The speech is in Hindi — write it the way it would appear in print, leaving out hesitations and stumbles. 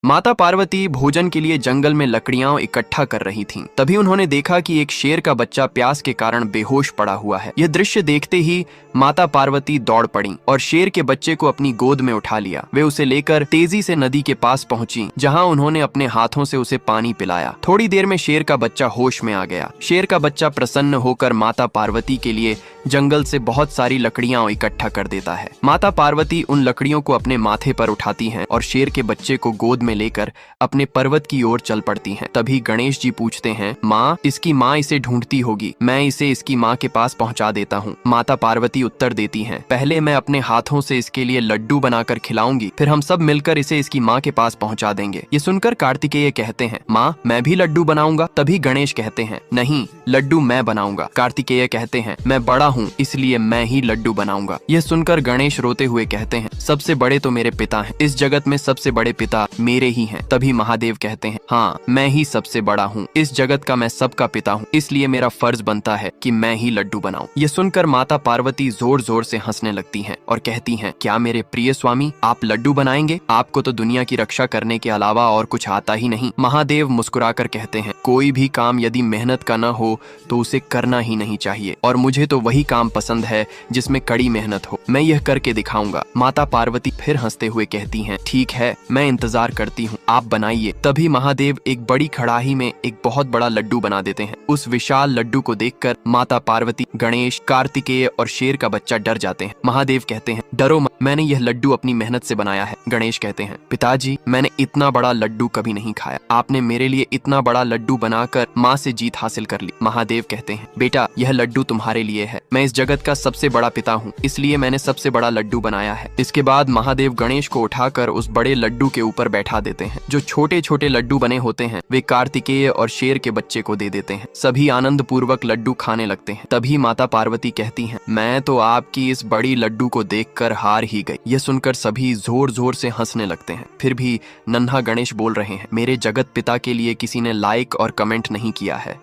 माता पार्वती भोजन के लिए जंगल में लकड़ियां इकट्ठा कर रही थीं। तभी उन्होंने देखा कि एक शेर का बच्चा प्यास के कारण बेहोश पड़ा हुआ है। यह दृश्य देखते ही माता पार्वती दौड़ पड़ी और शेर के बच्चे को अपनी गोद में उठा लिया। वे उसे लेकर तेजी से नदी के पास पहुंची, जहां उन्होंने अपने हाथों से उसे पानी पिलाया। थोड़ी देर में शेर का बच्चा होश में आ गया। शेर का बच्चा प्रसन्न होकर माता पार्वती के लिए जंगल से बहुत सारी लकड़ियां इकट्ठा कर देता है। माता पार्वती उन लकड़ियों को अपने माथे पर उठाती हैं और शेर के बच्चे को गोद में लेकर अपने पर्वत की ओर चल पड़ती हैं। तभी गणेश जी पूछते हैं, माँ, इसकी माँ इसे ढूंढती होगी, मैं इसे इसकी माँ के पास पहुँचा देता हूँ। माता पार्वती उत्तर देती हैं, पहले मैं अपने हाथों से इसके लिए लड्डू बनाकर खिलाऊंगी, फिर हम सब मिलकर इसे इसकी माँ के पास पहुँचा देंगे। ये सुनकर कार्तिकेय कहते हैं, माँ, मैं भी लड्डू बनाऊंगा। तभी गणेश कहते हैं, नहीं, लड्डू मैं बनाऊंगा। कार्तिकेय कहते हैं, मैं बड़ा हूँ, इसलिए मैं ही लड्डू बनाऊंगा। यह सुनकर गणेश रोते हुए कहते हैं, सबसे बड़े तो मेरे पिता हैं, इस जगत में सबसे बड़े पिता मेरे ही हैं। तभी महादेव कहते हैं, हाँ, मैं ही सबसे बड़ा हूँ, इस जगत का मैं सबका पिता हूँ, इसलिए मेरा फर्ज बनता है कि मैं ही लड्डू बनाऊं। ये सुनकर माता पार्वती जोर जोर से हंसने लगती हैं और कहती हैं, क्या मेरे प्रिय स्वामी, आप लड्डू बनाएंगे? आपको तो दुनिया की रक्षा करने के अलावा और कुछ आता ही नहीं। महादेव मुस्कुराकर कहते हैं, कोई भी काम यदि मेहनत का न हो तो उसे करना ही नहीं चाहिए, और मुझे तो वही काम पसंद है जिसमें कड़ी मेहनत हो। मैं यह करके दिखाऊंगा। माता पार्वती फिर हंसते हुए कहती हैं, ठीक है, मैं इंतजार करती हूँ, आप बनाइए। तभी महादेव एक बड़ी कड़ाही में एक बहुत बड़ा लड्डू बना देते हैं। उस विशाल लड्डू को देखकर माता पार्वती, गणेश, कार्तिकेय और शेर का बच्चा डर जाते हैं। महादेव कहते हैं, डरो मत, मैंने यह लड्डू अपनी मेहनत से बनाया है। गणेश कहते हैं, पिताजी, मैंने इतना बड़ा लड्डू कभी नहीं खाया, आपने मेरे लिए इतना बड़ा लड्डू बनाकर माँ से जीत हासिल कर ली। महादेव कहते हैं, बेटा, यह लड्डू तुम्हारे लिए है, मैं इस जगत का सबसे बड़ा पिता हूँ, इसलिए मैंने सबसे बड़ा लड्डू बनाया है। इसके बाद महादेव गणेश को उठाकर उस बड़े लड्डू के ऊपर बैठा देते हैं। जो छोटे छोटे लड्डू बने होते हैं वे कार्तिकेय और शेर के बच्चे को दे देते हैं। सभी आनंद पूर्वक लड्डू खाने लगते हैं। तभी माता पार्वती कहती हैं, मैं तो आपकी इस बड़ी लड्डू को देखकर हार ही गई। यह सुनकर सभी जोर जोर से हंसने लगते हैं। फिर भी नन्हा गणेश बोल रहे हैं, मेरे जगत पिता के लिए किसी ने लाइक और कमेंट नहीं किया है।